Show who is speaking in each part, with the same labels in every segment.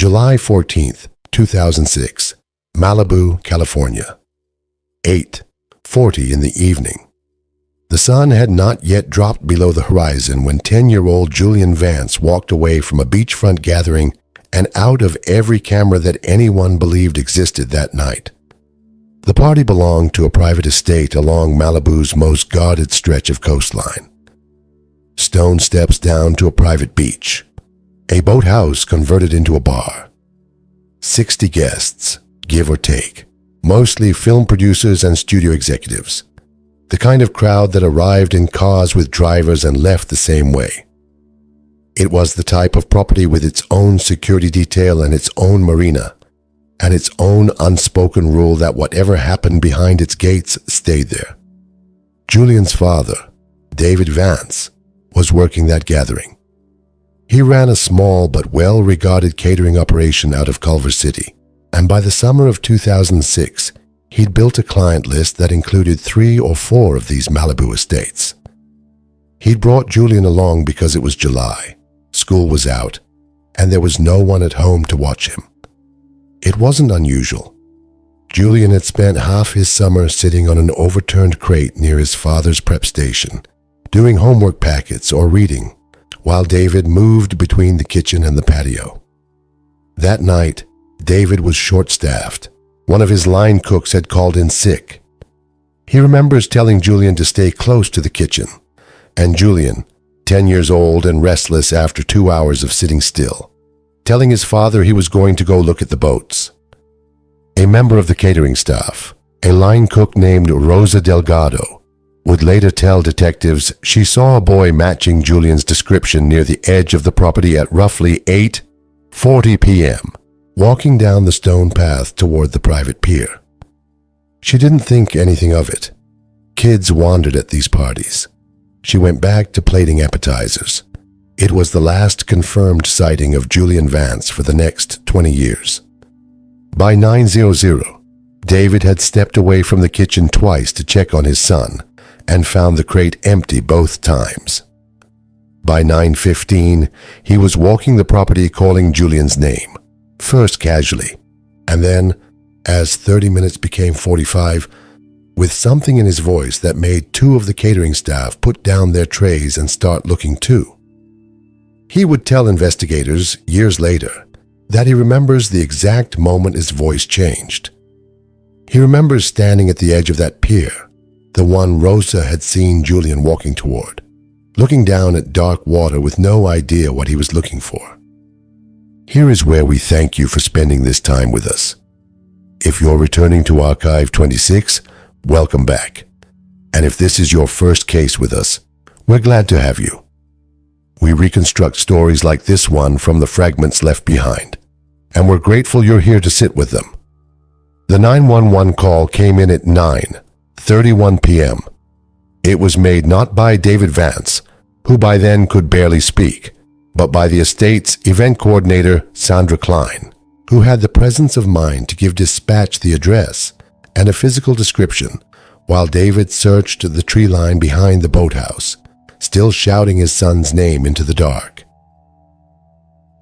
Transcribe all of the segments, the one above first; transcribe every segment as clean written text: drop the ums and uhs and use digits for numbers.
Speaker 1: July 14th, 2006, Malibu, California. 8:40 in the evening. The sun had not yet dropped below the horizon when 10-year-old Julian Vance walked away from a beachfront gathering and out of every camera that anyone believed existed that night. The party belonged to a private estate along Malibu's most guarded stretch of coastline. Stone steps down to a private beach. A boathouse converted into a bar. 60 guests, give or take, mostly film producers and studio executives. The kind of crowd that arrived in cars with drivers and left the same way. It was the type of property with its own security detail and its own marina, and its own unspoken rule that whatever happened behind its gates stayed there. Julian's father, David Vance, was working that gathering. He ran a small but well-regarded catering operation out of Culver City, and by the summer of 2006, he'd built a client list that included 3 or 4 of these Malibu estates. He'd brought Julian along because it was July, school was out, and there was no one at home to watch him. It wasn't unusual. Julian had spent half his summer sitting on an overturned crate near his father's prep station, doing homework packets or reading, while David moved between the kitchen and the patio. That night, David was short-staffed. One of his line cooks had called in sick. He remembers telling Julian to stay close to the kitchen, and Julian, 10 years old and restless after 2 hours of sitting still, telling his father he was going to go look at the boats. A member of the catering staff, a line cook named Rosa Delgado, would later tell detectives she saw a boy matching Julian's description near the edge of the property at roughly 8:40 p.m., walking down the stone path toward the private pier. She didn't think anything of it. Kids wandered at these parties. She went back to plating appetizers. It was the last confirmed sighting of Julian Vance for the next 20 years. By 9:00, David had stepped away from the kitchen twice to check on his son and found the crate empty both times. By 9:15, he was walking the property calling Julian's name, first casually, and then, as 30 minutes became 45, with something in his voice that made 2 of the catering staff put down their trays and start looking too. He would tell investigators, years later, that he remembers the exact moment his voice changed. He remembers standing at the edge of that pier, the one Rosa had seen Julian walking toward, looking down at dark water with no idea what he was looking for. Here is where we thank you for spending this time with us. If you're returning to Archive 26, welcome back. And if this is your first case with us, we're glad to have you. We reconstruct stories like this one from the fragments left behind, and we're grateful you're here to sit with them. The 911 call came in at 9:31 p.m. It was made not by David Vance, who by then could barely speak, but by the estate's event coordinator, Sandra Klein, who had the presence of mind to give dispatch the address and a physical description while David searched the tree line behind the boathouse, still shouting his son's name into the dark.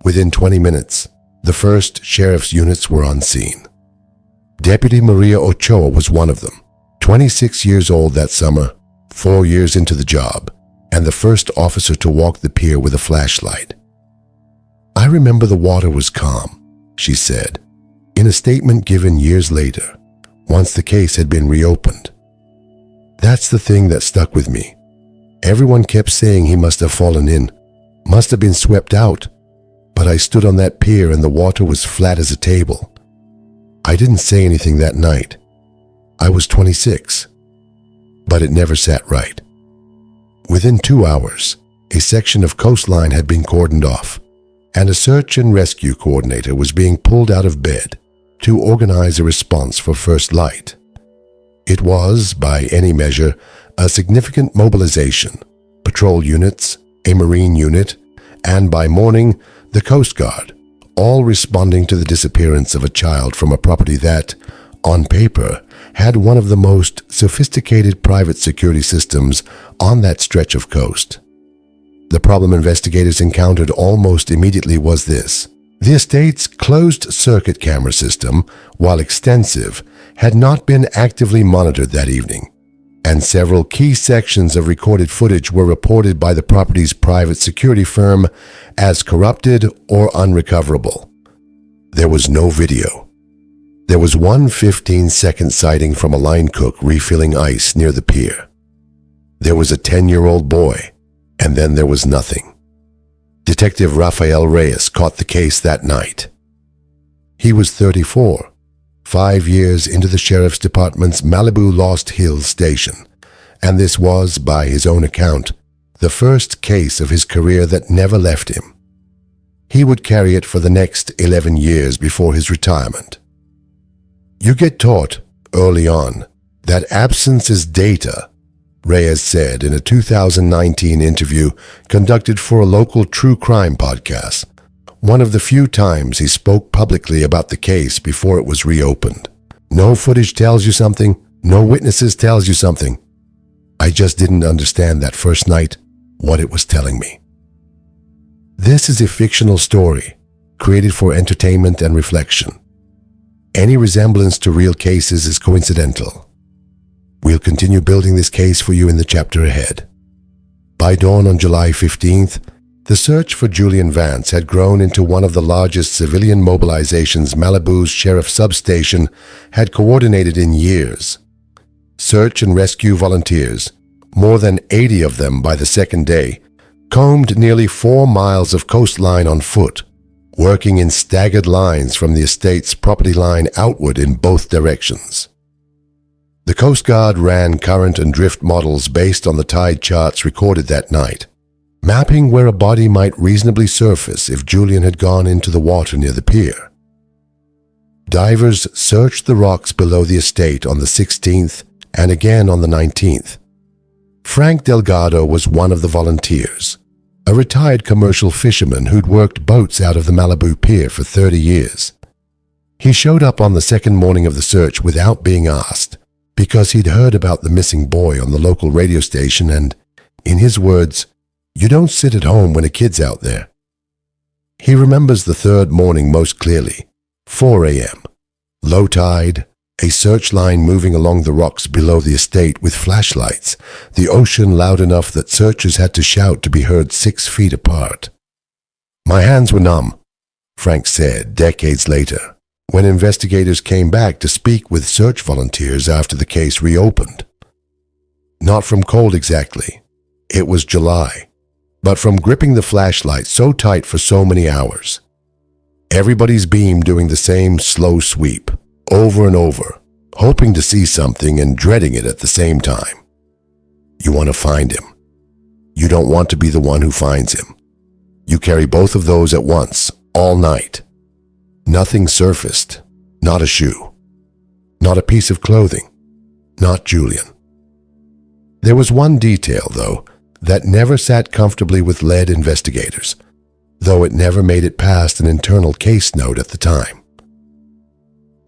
Speaker 1: Within 20 minutes, the first sheriff's units were on scene. Deputy Maria Ochoa was one of them, 26 years old that summer, 4 years into the job, and the first officer to walk the pier with a flashlight. "I remember the water was calm," she said, in a statement given years later, once the case had been reopened. "That's the thing that stuck with me. Everyone kept saying he must have fallen in, must have been swept out, but I stood on that pier and the water was flat as a table. I didn't say anything that night. I was 26, but it never sat right." Within 2 hours, a section of coastline had been cordoned off, and a search and rescue coordinator was being pulled out of bed to organize a response for first light. It was, by any measure, a significant mobilization: patrol units, a marine unit, and by morning, the Coast Guard, all responding to the disappearance of a child from a property that, on paper, had one of the most sophisticated private security systems on that stretch of coast. The problem investigators encountered almost immediately was this: The estate's closed-circuit camera system, while extensive, had not been actively monitored that evening, and several key sections of recorded footage were reported by the property's private security firm as corrupted or unrecoverable. There was no video. There was one 15-second sighting from a line cook refilling ice near the pier. There was a 10-year-old boy, and then there was nothing. Detective Rafael Reyes caught the case that night. He was 34, 5 years into the sheriff's department's Malibu Lost Hills station, and this was, by his own account, the first case of his career that never left him. He would carry it for the next 11 years before his retirement. You get taught, early on, that absence is data, Reyes said in a 2019 interview conducted for a local true crime podcast, one of the few times he spoke publicly about the case before it was reopened. No footage tells you something, no witnesses tells you something. I just didn't understand that first night what it was telling me. This is a fictional story, created for entertainment and reflection. Any resemblance to real cases is coincidental. We'll continue building this case for you in the chapter ahead. By dawn on July 15th, the search for Julian Vance had grown into one of the largest civilian mobilizations Malibu's sheriff substation had coordinated in years. Search and rescue volunteers, more than 80 of them by the second day, combed nearly 4 miles of coastline on foot, working in staggered lines from the estate's property line outward in both directions. The Coast Guard ran current and drift models based on the tide charts recorded that night, mapping where a body might reasonably surface if Julian had gone into the water near the pier. Divers searched the rocks below the estate on the 16th and again on the 19th. Frank Delgado was one of the volunteers, a retired commercial fisherman who'd worked boats out of the Malibu pier for 30 years. He showed up on the second morning of the search without being asked, because he'd heard about the missing boy on the local radio station and, in his words, "You don't sit at home when a kid's out there." He remembers the third morning most clearly, 4 a.m., low tide, a search line moving along the rocks below the estate with flashlights, the ocean loud enough that searchers had to shout to be heard 6 feet apart. "My hands were numb," Frank said decades later, when investigators came back to speak with search volunteers after the case reopened. Not from cold exactly. It was July, but from gripping the flashlight so tight for so many hours. Everybody's beam doing the same slow sweep, over and over, hoping to see something and dreading it at the same time. You want to find him. You don't want to be the one who finds him. You carry both of those at once, all night. Nothing surfaced, not a shoe, not a piece of clothing, not Julian. There was one detail, though, that never sat comfortably with lead investigators, though it never made it past an internal case note at the time.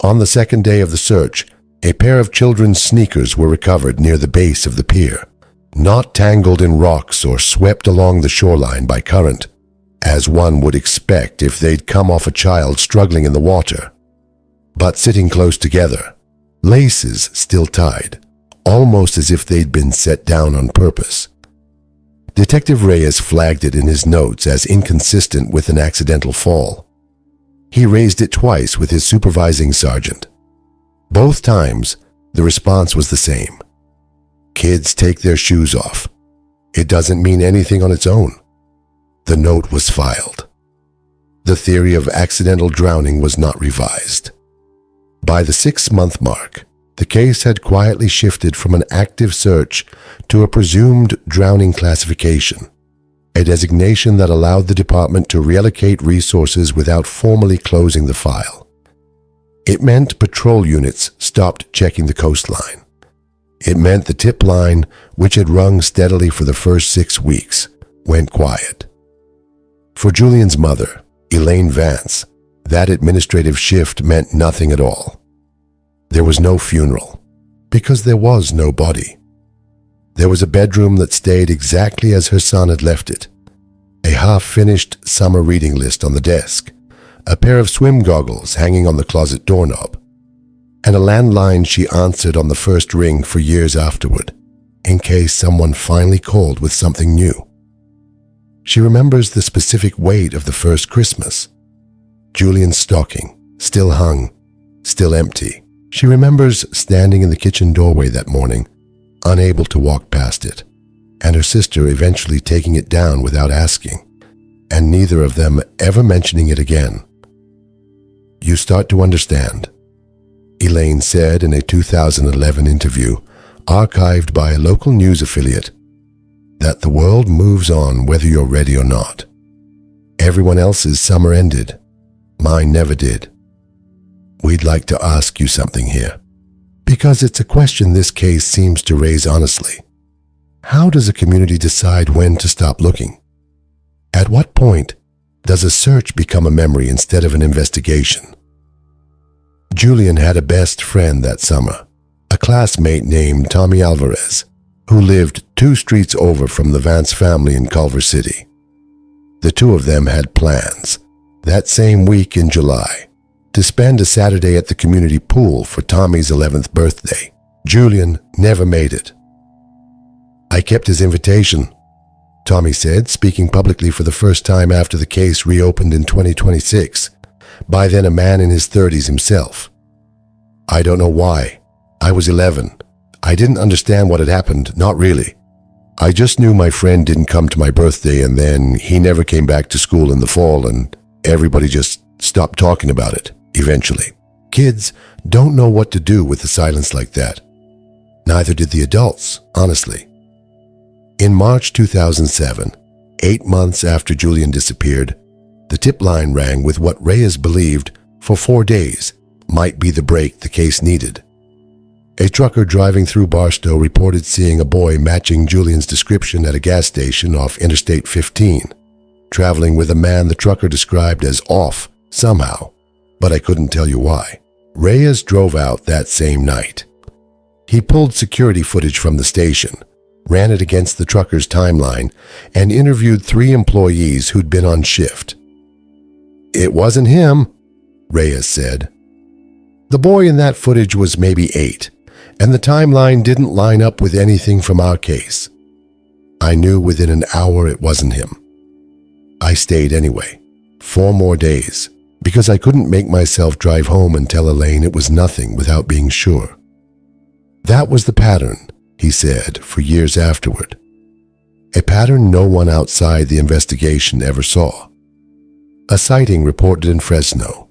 Speaker 1: On the second day of the search, a pair of children's sneakers were recovered near the base of the pier, not tangled in rocks or swept along the shoreline by current, as one would expect if they'd come off a child struggling in the water, but sitting close together, laces still tied, almost as if they'd been set down on purpose. Detective Reyes flagged it in his notes as inconsistent with an accidental fall. He raised it twice with his supervising sergeant. Both times, the response was the same. Kids take their shoes off. It doesn't mean anything on its own. The note was filed. The theory of accidental drowning was not revised. By the 6-month mark, the case had quietly shifted from an active search to a presumed drowning classification, a designation that allowed the department to reallocate resources without formally closing the file. It meant patrol units stopped checking the coastline. It meant the tip line, which had rung steadily for the first 6 weeks, went quiet. For Julian's mother, Elaine Vance, that administrative shift meant nothing at all. There was no funeral, because there was no body. There was a bedroom that stayed exactly as her son had left it, a half-finished summer reading list on the desk, a pair of swim goggles hanging on the closet doorknob, and a landline she answered on the first ring for years afterward, in case someone finally called with something new. She remembers the specific weight of the first Christmas. Julian's stocking, still hung, still empty. She remembers standing in the kitchen doorway that morning, unable to walk past it, and her sister eventually taking it down without asking, and neither of them ever mentioning it again. "You start to understand," Elaine said in a 2011 interview, archived by a local news affiliate, "that the world moves on whether you're ready or not. Everyone else's summer ended. Mine never did. We'd like to ask you something here, because it's a question this case seems to raise honestly. How does a community decide when to stop looking? At what point does a search become a memory instead of an investigation?" Julian had a best friend that summer, a classmate named Tommy Alvarez, who lived 2 streets over from the Vance family in Culver City. The two of them had plans, that same week in July, to spend a Saturday at the community pool for Tommy's 11th birthday. Julian never made it. "I kept his invitation," Tommy said, speaking publicly for the first time after the case reopened in 2026, by then a man in his 30s himself. "I don't know why. I was 11. I didn't understand what had happened, not really. I just knew my friend didn't come to my birthday, and then he never came back to school in the fall, and everybody just stopped talking about it, eventually." Kids don't know what to do with a silence like that. Neither did the adults, honestly. In March 2007, 8 months after Julian disappeared, the tip line rang with what Reyes believed, for 4 days, might be the break the case needed. A trucker driving through Barstow reported seeing a boy matching Julian's description at a gas station off Interstate 15, traveling with a man the trucker described as off somehow, but I couldn't tell you why. Reyes drove out that same night. He pulled security footage from the station, ran it against the trucker's timeline, and interviewed 3 employees who'd been on shift. "It wasn't him," Reyes said. "The boy in that footage was maybe 8, and the timeline didn't line up with anything from our case. I knew within an hour it wasn't him. I stayed anyway, 4 more days, because I couldn't make myself drive home and tell Elaine it was nothing without being sure." That was the pattern, he said, for years afterward. A pattern no one outside the investigation ever saw. A sighting reported in Fresno.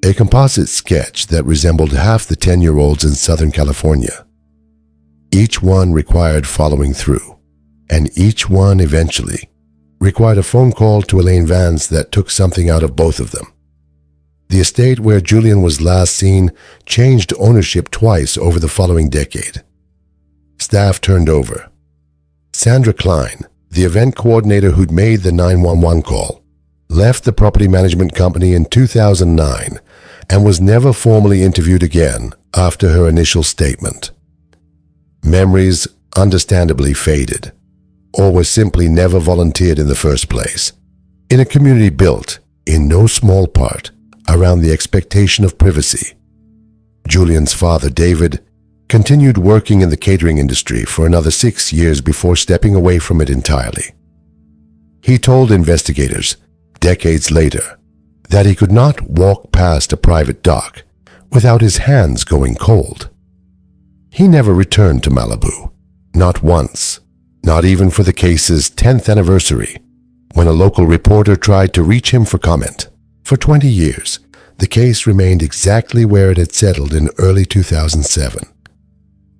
Speaker 1: A composite sketch that resembled half the 10-year-olds in Southern California. Each one required following through, and each one eventually required a phone call to Elaine Vance that took something out of both of them. The estate where Julian was last seen changed ownership twice over the following decade. Staff turned over. Sandra Klein, the event coordinator who'd made the 911 call, left the property management company in 2009 and was never formally interviewed again after her initial statement. Memories understandably faded, or were simply never volunteered in the first place, in a community built, in no small part, around the expectation of privacy. Julian's father, David, continued working in the catering industry for another 6 years before stepping away from it entirely. He told investigators, decades later, that he could not walk past a private dock without his hands going cold. He never returned to Malibu, not once, not even for the case's 10th anniversary, when a local reporter tried to reach him for comment. For 20 years, the case remained exactly where it had settled in early 2007.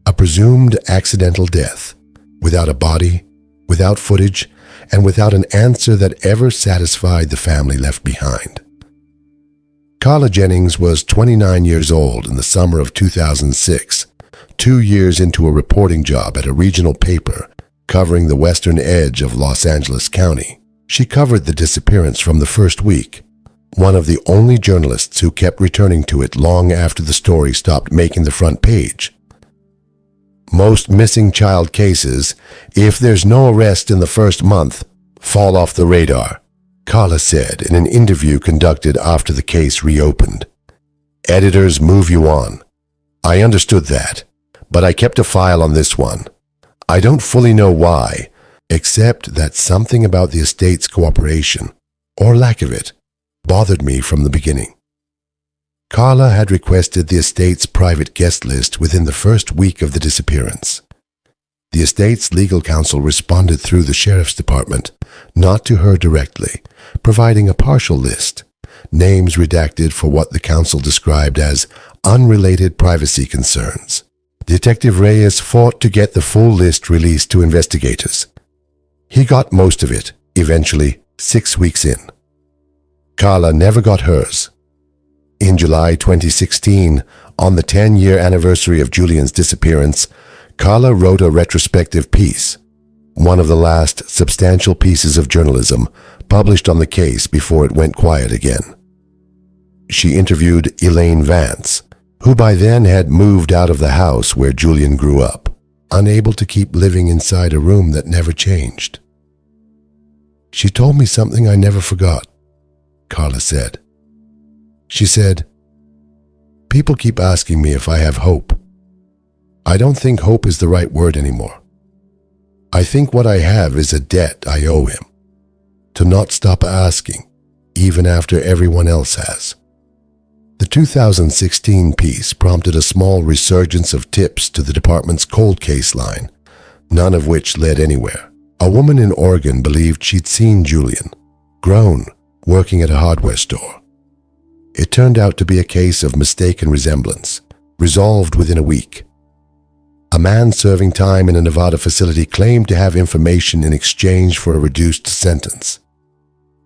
Speaker 1: A presumed accidental death, without a body, without footage, and without an answer that ever satisfied the family left behind. Carla Jennings was 29 years old in the summer of 2006, 2 years into a reporting job at a regional paper covering the western edge of Los Angeles County. She covered the disappearance from the first week, one of the only journalists who kept returning to it long after the story stopped making the front page. Most missing child cases, if there's no arrest in the first month, fall off the radar, Carla said in an interview conducted after the case reopened. Editors move you on. I understood that, but I kept a file on this one. I don't fully know why, except that something about the estate's cooperation, or lack of it, bothered me from the beginning. Carla had requested the estate's private guest list within the first week of the disappearance. The estate's legal counsel responded through the sheriff's department, not to her directly, providing a partial list, names redacted for what the counsel described as unrelated privacy concerns. Detective Reyes fought to get the full list released to investigators. He got most of it, eventually 6 weeks in. Carla never got hers. In July 2016, on the 10-year anniversary of Julian's disappearance, Carla wrote a retrospective piece, one of the last substantial pieces of journalism published on the case before it went quiet again. She interviewed Elaine Vance, who by then had moved out of the house where Julian grew up, unable to keep living inside a room that never changed. She told me something I never forgot, Carla said. She said, "People keep asking me if I have hope. I don't think hope is the right word anymore. I think what I have is a debt I owe him, to not stop asking, even after everyone else has." The 2016 piece prompted a small resurgence of tips to the department's cold case line, none of which led anywhere. A woman in Oregon believed she'd seen Julian, grown, working at a hardware store. It turned out to be a case of mistaken resemblance, resolved within a week. A man serving time in a Nevada facility claimed to have information in exchange for a reduced sentence.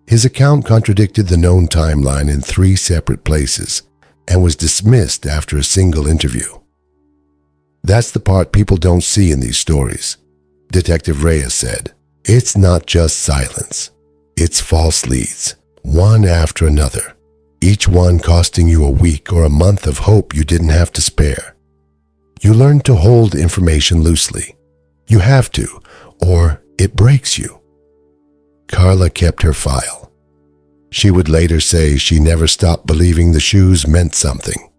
Speaker 1: His account contradicted the known timeline in 3 separate places and was dismissed after a single interview. That's the part people don't see in these stories, Detective Reyes said. It's not just silence. It's false leads, one after another, each one costing you a week or a month of hope you didn't have to spare. You learn to hold information loosely. You have to, or it breaks you. Carla kept her file. She would later say she never stopped believing the shoes meant something.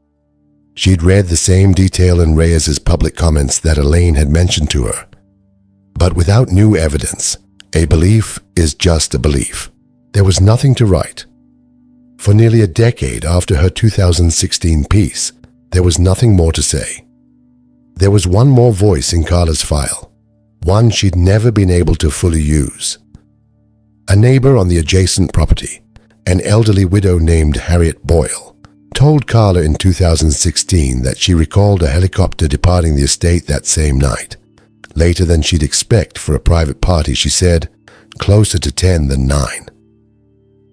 Speaker 1: She'd read the same detail in Reyes's public comments that Elaine had mentioned to her. But without new evidence, a belief is just a belief. There was nothing to write. For nearly a decade after her 2016 piece, there was nothing more to say. There was one more voice in Carla's file, one she'd never been able to fully use. A neighbor on the adjacent property, an elderly widow named Harriet Boyle, told Carla in 2016 that she recalled a helicopter departing the estate that same night. Later than she'd expect for a private party, she said, closer to 10 than 9.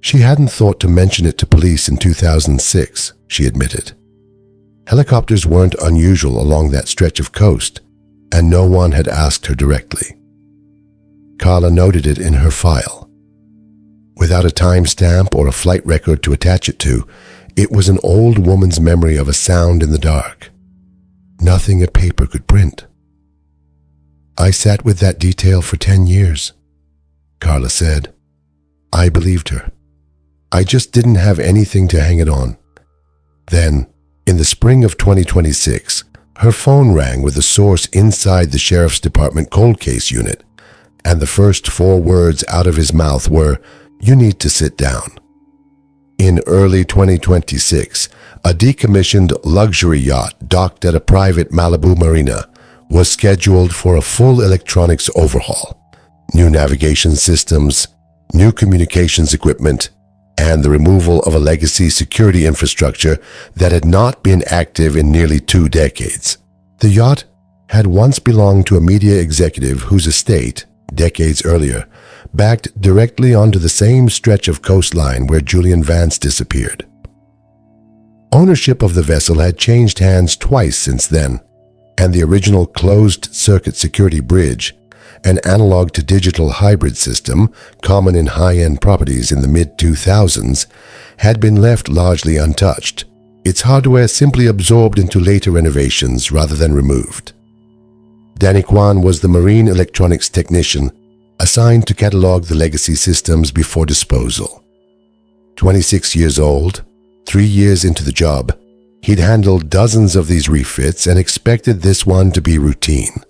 Speaker 1: She hadn't thought to mention it to police in 2006, she admitted. Helicopters weren't unusual along that stretch of coast, and no one had asked her directly. Carla noted it in her file. Without a timestamp or a flight record to attach it to, it was an old woman's memory of a sound in the dark. Nothing a paper could print. I sat with that detail for 10 years, Carla said. I believed her. I just didn't have anything to hang it on. Then, in the spring of 2026, her phone rang with a source inside the sheriff's department cold case unit, and the first 4 words out of his mouth were, "You need to sit down." In early 2026, a decommissioned luxury yacht docked at a private Malibu marina was scheduled for a full electronics overhaul, new navigation systems, new communications equipment, and the removal of a legacy security infrastructure that had not been active in nearly 2 decades. The yacht had once belonged to a media executive whose estate, decades earlier, backed directly onto the same stretch of coastline where Julian Vance disappeared. Ownership of the vessel had changed hands twice since then, and the original closed-circuit security bridge, an analog-to-digital hybrid system common in high-end properties in the mid-2000s, had been left largely untouched, its hardware simply absorbed into later renovations rather than removed. Danny Kwan was the marine electronics technician assigned to catalog the legacy systems before disposal. 26 years old, 3 years into the job, he'd handled dozens of these refits and expected this one to be routine.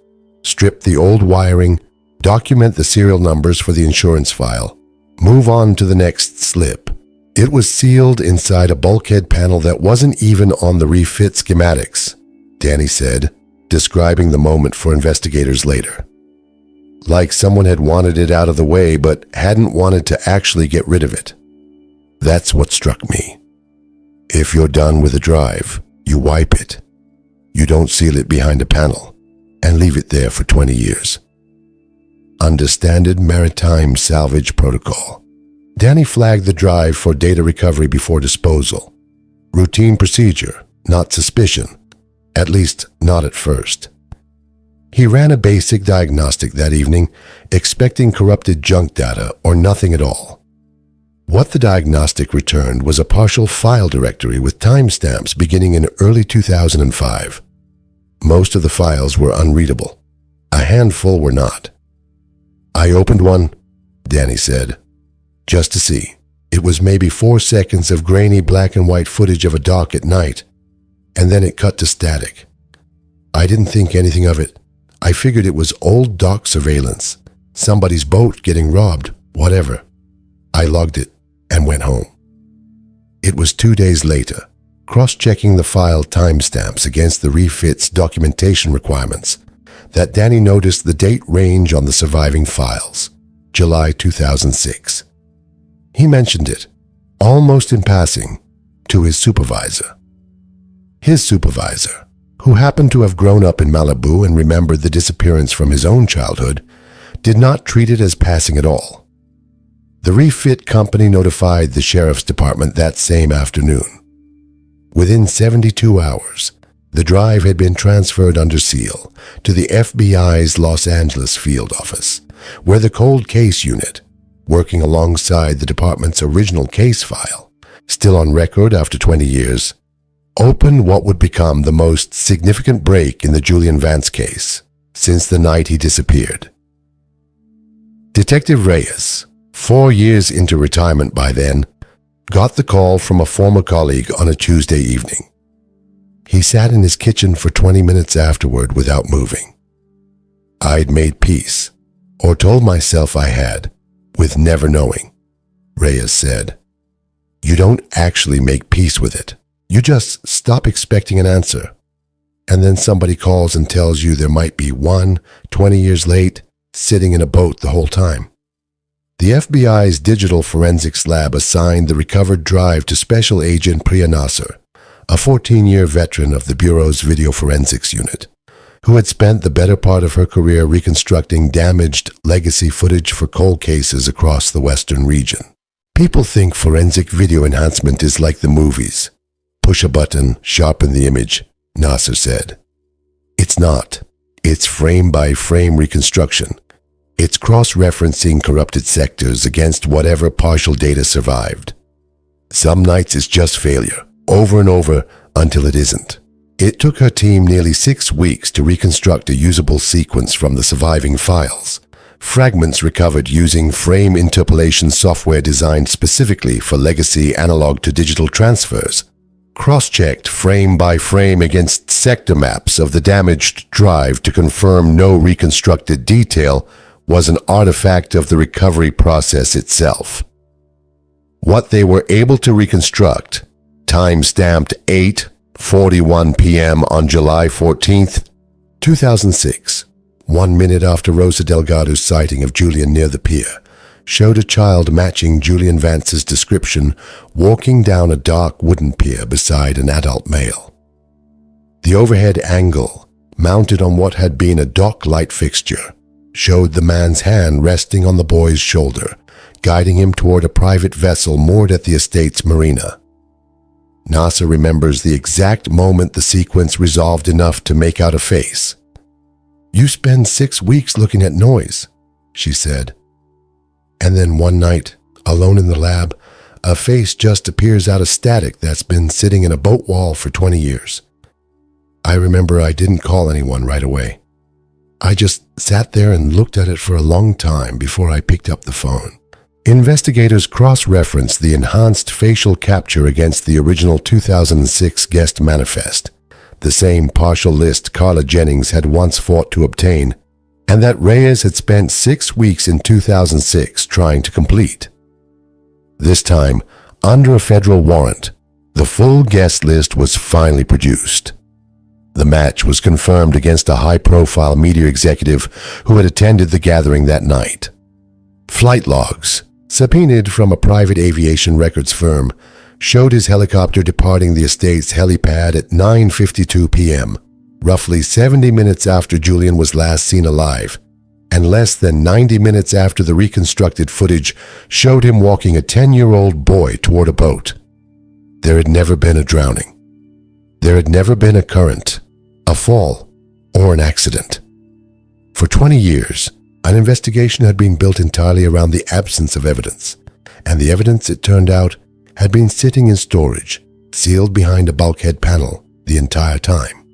Speaker 1: Strip the old wiring, document the serial numbers for the insurance file, move on to the next slip. It was sealed inside a bulkhead panel that wasn't even on the refit schematics, Danny said, describing the moment for investigators later. Like someone had wanted it out of the way but hadn't wanted to actually get rid of it. That's what struck me. If you're done with a drive, you wipe it. You don't seal it behind a panel and leave it there for 20 years. Under standard maritime salvage protocol, Danny flagged the drive for data recovery before disposal. Routine procedure, not suspicion, at least not at first. He ran a basic diagnostic that evening, expecting corrupted junk data or nothing at all. What the diagnostic returned was a partial file directory with timestamps beginning in early 2005. Most of the files were unreadable. A handful were not. I opened one, Danny said, just to see. It was maybe 4 seconds of grainy black and white footage of a dock at night, and then it cut to static. I didn't think anything of it. I figured it was old dock surveillance, somebody's boat getting robbed, whatever. I logged it and went home. It was 2 days later, cross-checking the file timestamps against the refit's documentation requirements, that Danny noticed the date range on the surviving files, July 2006. He mentioned it, almost in passing, to his supervisor. His supervisor, who happened to have grown up in Malibu and remembered the disappearance from his own childhood, did not treat it as passing at all. The refit company notified the sheriff's department that same afternoon. Within 72 hours, the drive had been transferred under seal to the FBI's Los Angeles field office, where the cold case unit, working alongside the department's original case file, still on record after 20 years, opened what would become the most significant break in the Julian Vance case since the night he disappeared. Detective Reyes, 4 years into retirement by then, got the call from a former colleague on a Tuesday evening. He sat in his kitchen for 20 minutes afterward without moving. I'd made peace, or told myself I had, with never knowing, Reyes said. You don't actually make peace with it. You just stop expecting an answer. And then somebody calls and tells you there might be one, 20 years late, sitting in a boat the whole time. The FBI's digital forensics lab assigned the recovered drive to Special Agent Priya Nasser, a 14-year veteran of the Bureau's video forensics unit, who had spent the better part of her career reconstructing damaged legacy footage for cold cases across the western region. People think forensic video enhancement is like the movies. Push a button, sharpen the image, Nasser said. It's not. It's frame-by-frame reconstruction. It's cross-referencing corrupted sectors against whatever partial data survived. Some nights it's just failure, over and over until it isn't. It took her team nearly 6 weeks to reconstruct a usable sequence from the surviving files, fragments recovered using frame interpolation software designed specifically for legacy analog-to-digital transfers, cross-checked frame by frame against sector maps of the damaged drive to confirm no reconstructed detail was an artifact of the recovery process itself. What they were able to reconstruct, time-stamped 8:41 p.m. on July 14th, 2006, 1 minute after Rosa Delgado's sighting of Julian near the pier, showed a child matching Julian Vance's description walking down a dark wooden pier beside an adult male. The overhead angle, mounted on what had been a dock light fixture, showed the man's hand resting on the boy's shoulder, guiding him toward a private vessel moored at the estate's marina. Nasser remembers the exact moment the sequence resolved enough to make out a face. You spend 6 weeks looking at noise, she said. And then one night, alone in the lab, a face just appears out of static that's been sitting in a boat wall for 20 years. I remember I didn't call anyone right away. I just sat there and looked at it for a long time before I picked up the phone. Investigators cross-referenced the enhanced facial capture against the original 2006 guest manifest, the same partial list Carla Jennings had once fought to obtain, and that Reyes had spent 6 weeks in 2006 trying to complete. This time, under a federal warrant, the full guest list was finally produced. The match was confirmed against a high-profile media executive who had attended the gathering that night. Flight logs, subpoenaed from a private aviation records firm, showed his helicopter departing the estate's helipad at 9:52 p.m., roughly 70 minutes after Julian was last seen alive, and less than 90 minutes after the reconstructed footage showed him walking a 10-year-old boy toward a boat. There had never been a drowning. There had never been a current, a fall, or an accident. For 20 years, an investigation had been built entirely around the absence of evidence, and the evidence, it turned out, had been sitting in storage, sealed behind a bulkhead panel the entire time.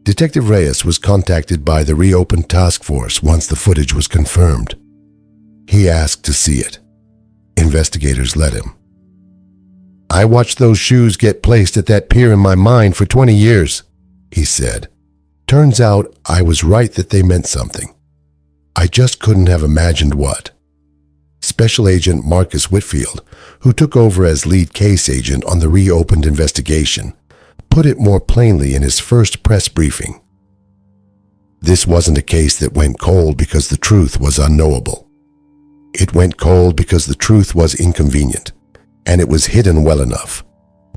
Speaker 1: Detective Reyes was contacted by the reopened task force once the footage was confirmed. He asked to see it. Investigators let him. "I watched those shoes get placed at that pier in my mind for 20 years, he said. "Turns out I was right that they meant something. I just couldn't have imagined what." Special Agent Marcus Whitfield, who took over as lead case agent on the reopened investigation, put it more plainly in his first press briefing. This wasn't a case that went cold because the truth was unknowable. It went cold because the truth was inconvenient, and it was hidden well enough,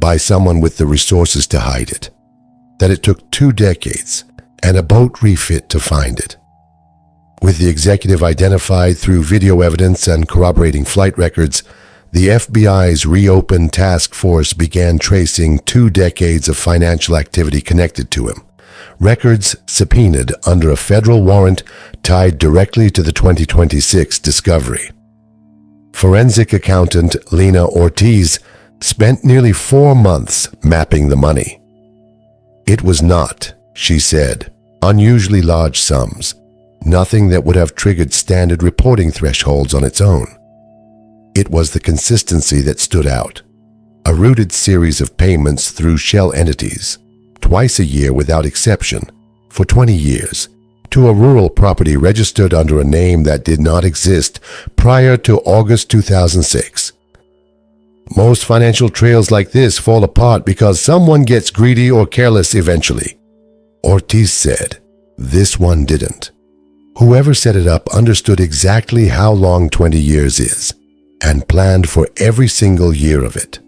Speaker 1: by someone with the resources to hide it, that it took 2 decades and a boat refit to find it. With the executive identified through video evidence and corroborating flight records, the FBI's reopened task force began tracing 2 decades of financial activity connected to him, records subpoenaed under a federal warrant tied directly to the 2026 discovery. Forensic accountant Lena Ortiz spent nearly 4 months mapping the money. It was not, she said, unusually large sums, nothing that would have triggered standard reporting thresholds on its own. It was the consistency that stood out, a rooted series of payments through shell entities, twice a year without exception, for 20 years, to a rural property registered under a name that did not exist prior to August 2006. "Most financial trails like this fall apart because someone gets greedy or careless eventually," Ortiz said. This one didn't. Whoever set it up understood exactly how long 20 years is, and planned for every single year of it.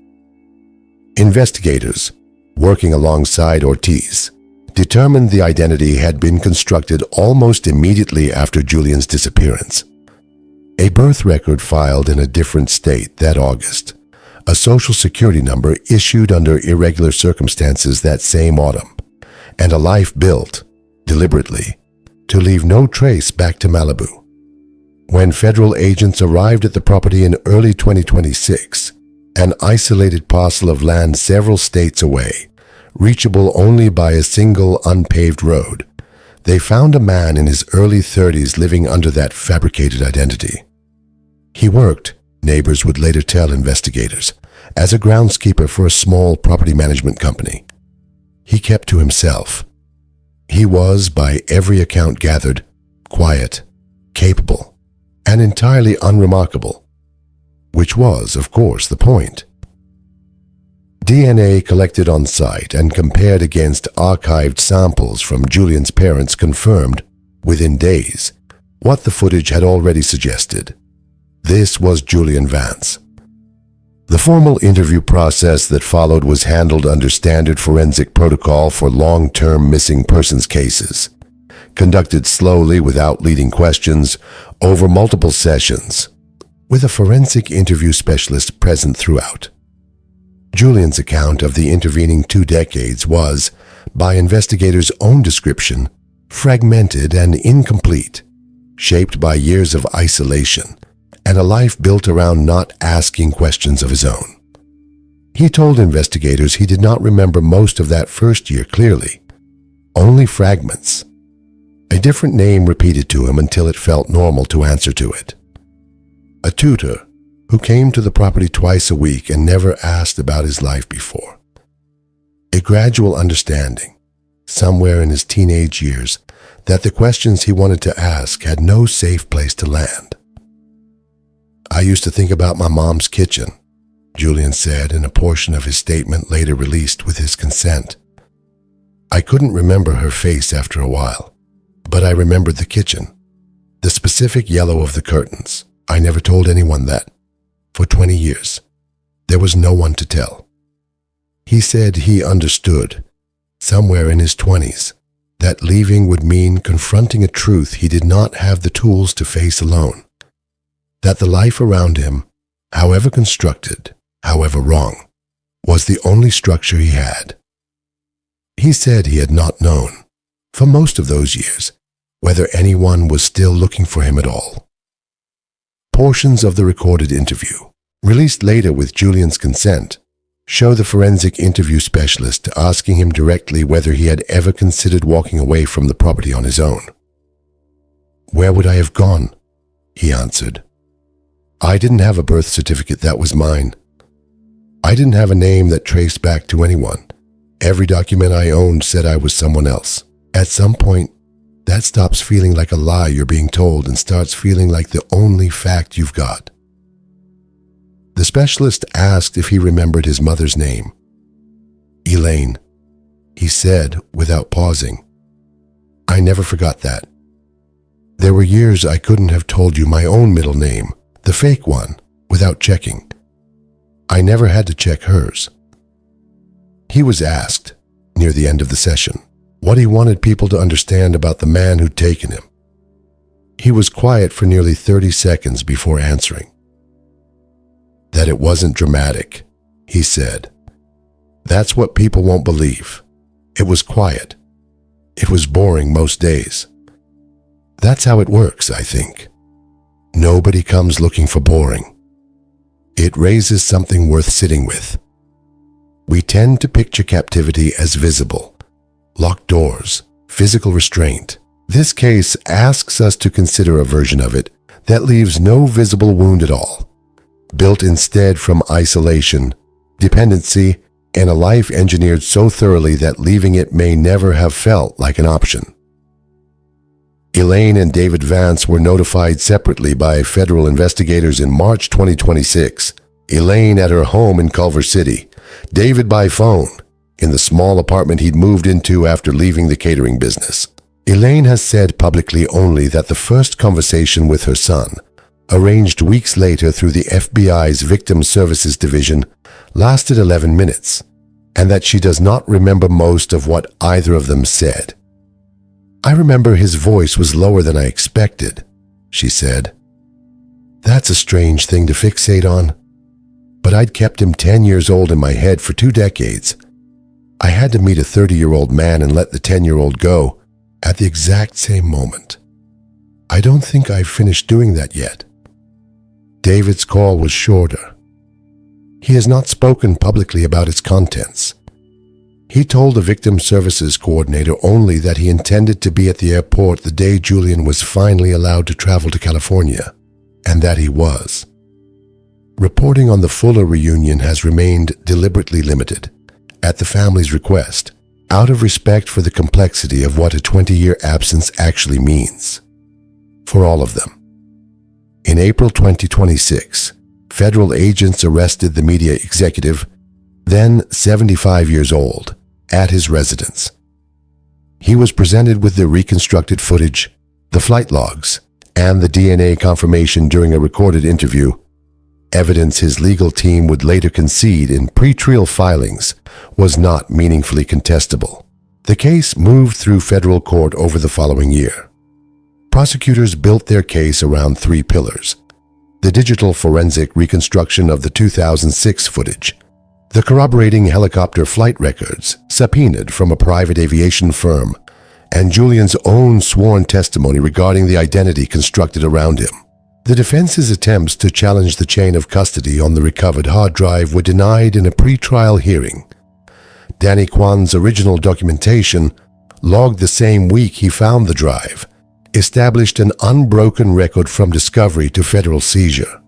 Speaker 1: Investigators, working alongside Ortiz, determined the identity had been constructed almost immediately after Julian's disappearance. A birth record filed in a different state that August, a social security number issued under irregular circumstances that same autumn, and a life built, deliberately, to leave no trace back to Malibu. When federal agents arrived at the property in early 2026, an isolated parcel of land several states away, reachable only by a single unpaved road, they found a man in his early 30s living under that fabricated identity. He worked, neighbors would later tell investigators, as a groundskeeper for a small property management company. He kept to himself. He was, by every account gathered, quiet, capable, and entirely unremarkable, which was, of course, the point. DNA collected on site and compared against archived samples from Julian's parents confirmed, within days, what the footage had already suggested. This was Julian Vance. The formal interview process that followed was handled under standard forensic protocol for long-term missing persons cases, conducted slowly without leading questions over multiple sessions, with a forensic interview specialist present throughout. Julian's account of the intervening 2 decades was, by investigators' own description, fragmented and incomplete, shaped by years of isolation and a life built around not asking questions of his own. He told investigators he did not remember most of that first year clearly, only fragments. A different name repeated to him until it felt normal to answer to it. a tutor who came to the property twice a week and never asked about his life before. A gradual understanding, somewhere in his teenage years, that the questions he wanted to ask had no safe place to land. "I used to think about my mom's kitchen," Julian said in a portion of his statement later released with his consent. "I couldn't remember her face after a while, but I remembered the kitchen, the specific yellow of the curtains. I never told anyone that. For 20 years, there was no one to tell." He said he understood, somewhere in his 20s, that leaving would mean confronting a truth he did not have the tools to face alone, that the life around him, however constructed, however wrong, was the only structure he had. He said he had not known, for most of those years, whether anyone was still looking for him at all. Portions of the recorded interview, released later with Julian's consent, show the forensic interview specialist asking him directly whether he had ever considered walking away from the property on his own. "Where would I have gone?" he answered. "I didn't have a birth certificate that was mine. I didn't have a name that traced back to anyone. Every document I owned said I was someone else. At some point, that stops feeling like a lie you're being told and starts feeling like the only fact you've got." The specialist asked if he remembered his mother's name. "Elaine," he said without pausing. "I never forgot that. There were years I couldn't have told you my own middle name, the fake one, without checking. I never had to check hers." He was asked, near the end of the session, what he wanted people to understand about the man who'd taken him. He was quiet for nearly 30 seconds before answering. "That it wasn't dramatic," he said. "That's what people won't believe. It was quiet. It was boring most days. That's how it works, I think. Nobody comes looking for boring. It raises something worth sitting with. We tend to picture captivity as visible, locked doors, physical restraint. This case asks us to consider a version of it that leaves no visible wound at all, built instead from isolation, dependency, and a life engineered so thoroughly that leaving it may never have felt like an option." Elaine and David Vance were notified separately by federal investigators in March 2026. Elaine at her home in Culver City, David by phone, in the small apartment he'd moved into after leaving the catering business. Elaine has said publicly only that the first conversation with her son, arranged weeks later through the FBI's Victim Services Division, lasted 11 minutes, and that she does not remember most of what either of them said. "I remember his voice was lower than I expected," she said. "That's a strange thing to fixate on. But I'd kept him 10 years old in my head for 2 decades. I had to meet a 30-year-old man and let the 10-year-old go at the exact same moment. I don't think I've finished doing that yet." David's call was shorter. He has not spoken publicly about its contents. He told the victim services coordinator only that he intended to be at the airport the day Julian was finally allowed to travel to California, and that he was. Reporting on the Fuller reunion has remained deliberately limited, at the family's request, out of respect for the complexity of what a 20-year absence actually means. For all of them. In April 2026, federal agents arrested the media executive, then 75 years old, at his residence. He was presented with the reconstructed footage, the flight logs, and the DNA confirmation during a recorded interview, evidence his legal team would later concede in pre-trial filings was not meaningfully contestable. The case moved through federal court over the following year. Prosecutors built their case around 3 pillars: the digital forensic reconstruction of the 2006 footage, the corroborating helicopter flight records subpoenaed from a private aviation firm, and Julian's own sworn testimony regarding the identity constructed around him. The defense's attempts to challenge the chain of custody on the recovered hard drive were denied in a pre-trial hearing. Danny Kwan's original documentation, logged the same week he found the drive, established an unbroken record from discovery to federal seizure.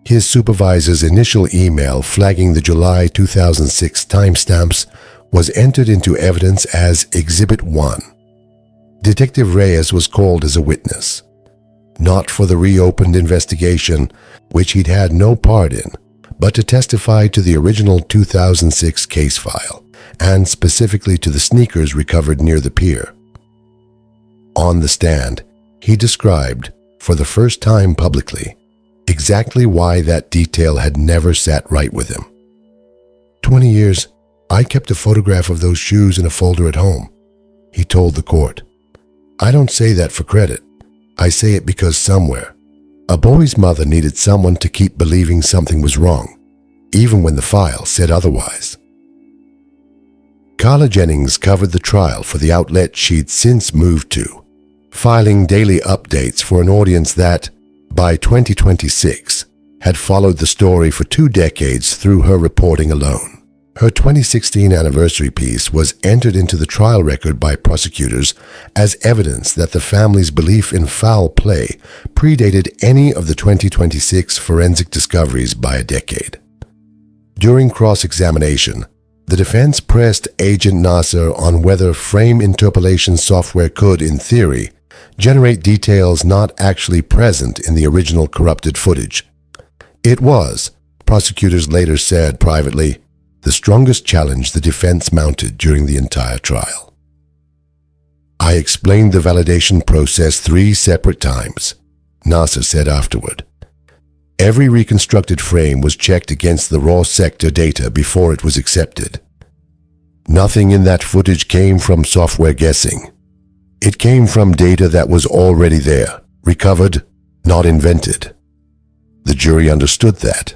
Speaker 1: His supervisor's initial email flagging the July 2006 timestamps was entered into evidence as Exhibit 1. Detective Reyes was called as a witness, not for the reopened investigation, which he'd had no part in, but to testify to the original 2006 case file, and specifically to the sneakers recovered near the pier. On the stand, he described, for the first time publicly, exactly why that detail had never sat right with him. 20 years, I kept a photograph of those shoes in a folder at home, he told the court. I don't say that for credit. I say it because somewhere, a boy's mother needed someone to keep believing something was wrong, even when the file said otherwise. Carla Jennings covered the trial for the outlet she'd since moved to, filing daily updates for an audience that, by 2026, had followed the story for 2 decades through her reporting alone. Her 2016 anniversary piece was entered into the trial record by prosecutors as evidence that the family's belief in foul play predated any of the 2026 forensic discoveries by a decade. During cross-examination, the defense pressed Agent Nasser on whether frame interpolation software could, in theory, generate details not actually present in the original corrupted footage. It was, prosecutors later said privately, the strongest challenge the defense mounted during the entire trial. I explained the validation process 3 separate times, Nasser said afterward. Every reconstructed frame was checked against the raw sector data before it was accepted. Nothing in that footage came from software guessing. It came from data that was already there, recovered, not invented. The jury understood that.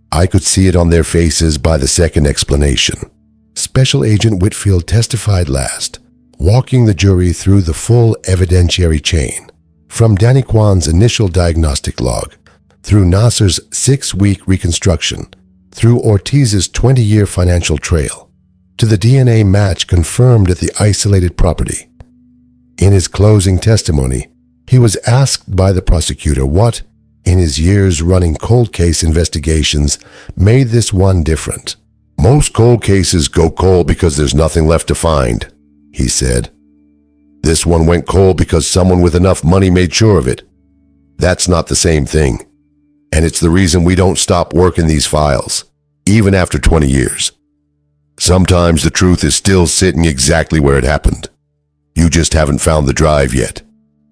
Speaker 1: I could see it on their faces by the second explanation. Special Agent Whitfield testified last, walking the jury through the full evidentiary chain, from Danny Kwan's initial diagnostic log, through Nasser's 6-week reconstruction, through Ortiz's 20-year financial trail, to the DNA match confirmed at the isolated property. In his closing testimony, he was asked by the prosecutor what, in his years running cold case investigations, made this one different. Most cold cases go cold because there's nothing left to find, he said. This one went cold because someone with enough money made sure of it. That's not the same thing. And it's the reason we don't stop working these files, even after 20 years. Sometimes the truth is still sitting exactly where it happened. You just haven't found the drive yet.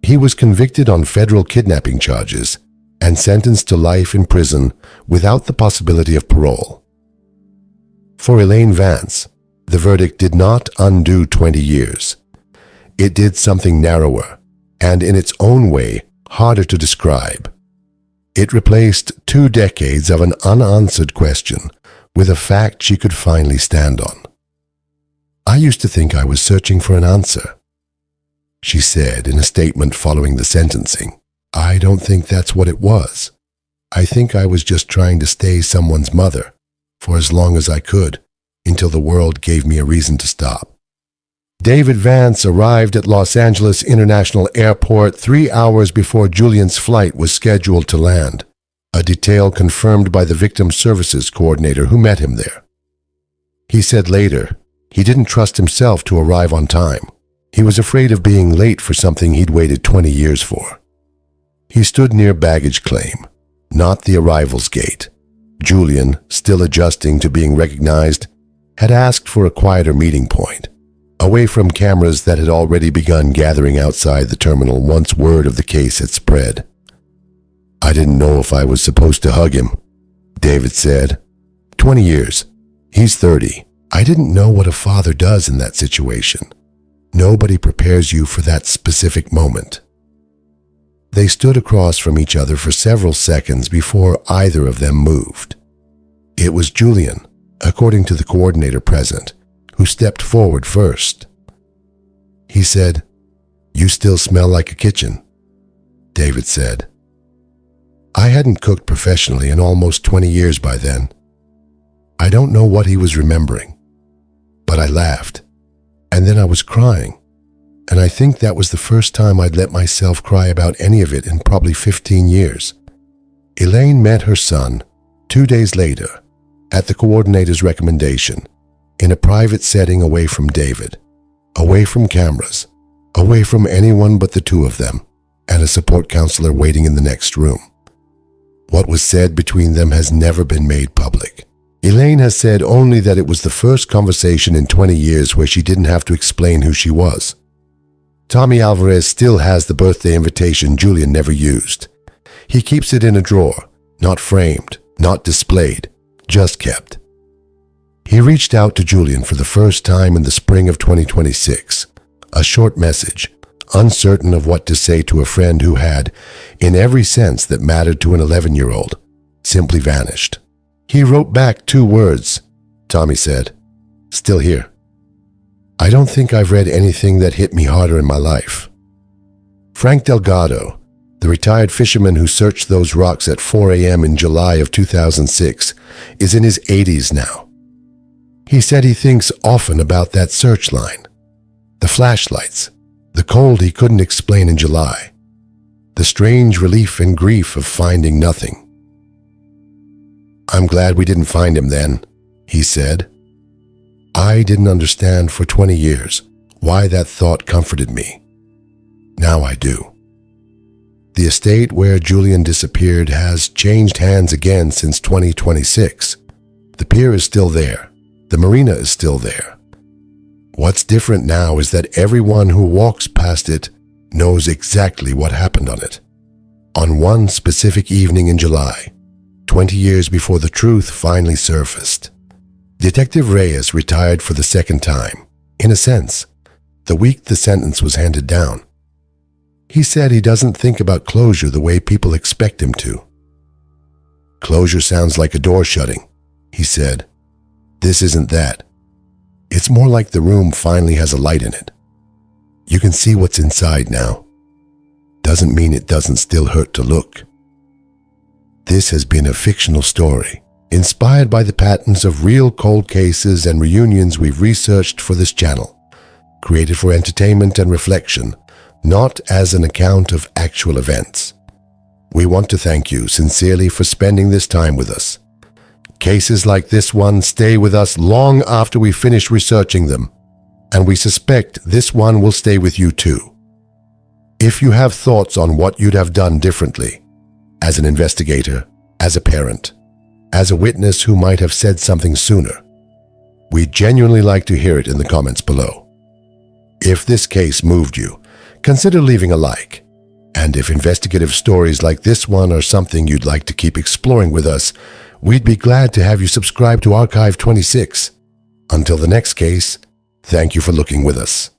Speaker 1: He was convicted on federal kidnapping charges and sentenced to life in prison without the possibility of parole. For Elaine Vance, the verdict did not undo 20 years. It did something narrower, and in its own way, harder to describe. It replaced 2 decades of an unanswered question with a fact she could finally stand on. I used to think I was searching for an answer, she said in a statement following the sentencing. I don't think that's what it was. I think I was just trying to stay someone's mother for as long as I could, until the world gave me a reason to stop. David Vance arrived at Los Angeles International Airport 3 hours before Julian's flight was scheduled to land, a detail confirmed by the victim services coordinator who met him there. He said later he didn't trust himself to arrive on time. He was afraid of being late for something he'd waited 20 years for. He stood near baggage claim, not the arrivals gate. Julian, still adjusting to being recognized, had asked for a quieter meeting point, away from cameras that had already begun gathering outside the terminal once word of the case had spread. I didn't know if I was supposed to hug him, David said. 20 years. He's 30. I didn't know what a father does in that situation. Nobody prepares you for that specific moment. They stood across from each other for several seconds before either of them moved. It was Julian, according to the coordinator present, who stepped forward first. He said, "You still smell like a kitchen," David said. I hadn't cooked professionally in almost 20 years by then. I don't know what he was remembering, but I laughed, and then I was crying, and I think that was the first time I'd let myself cry about any of it in probably 15 years. Elaine met her son 2 days later, at the coordinator's recommendation, in a private setting away from David, away from cameras, away from anyone but the two of them, and a support counselor waiting in the next room. What was said between them has never been made public. Elaine has said only that it was the first conversation in 20 years where she didn't have to explain who she was. Tommy Alvarez still has the birthday invitation Julian never used. He keeps it in a drawer, not framed, not displayed, just kept. He reached out to Julian for the first time in the spring of 2026, a short message, uncertain of what to say to a friend who had, in every sense that mattered to an 11-year-old, simply vanished. He wrote back 2 words. Tommy said, "Still here. I don't think I've read anything that hit me harder in my life." Frank Delgado, the retired fisherman who searched those rocks at 4 a.m. in July of 2006, is in his 80s now. He said he thinks often about that search line, the flashlights, the cold he couldn't explain in July, the strange relief and grief of finding nothing. "I'm glad we didn't find him then," he said. "I didn't understand for 20 years why that thought comforted me. Now I do." The estate where Julian disappeared has changed hands again since 2026. The pier is still there. The marina is still there. What's different now is that everyone who walks past it knows exactly what happened on it. On one specific evening in July, 20 years before the truth finally surfaced, Detective Reyes retired for the second time, in a sense, the week the sentence was handed down. He said he doesn't think about closure the way people expect him to. "Closure sounds like a door shutting," he said. "This isn't that. It's more like the room finally has a light in it. You can see what's inside now. Doesn't mean it doesn't still hurt to look." This has been a fictional story, inspired by the patterns of real cold cases and reunions we've researched for this channel, created for entertainment and reflection, not as an account of actual events. We want to thank you sincerely for spending this time with us. Cases like this one stay with us long after we finish researching them, and we suspect this one will stay with you too. If you have thoughts on what you'd have done differently, as an investigator, as a parent, as a witness who might have said something sooner, we'd genuinely like to hear it in the comments below. If this case moved you, consider leaving a like. And if investigative stories like this one are something you'd like to keep exploring with us, we'd be glad to have you subscribe to Archive 26. Until the next case, thank you for looking with us.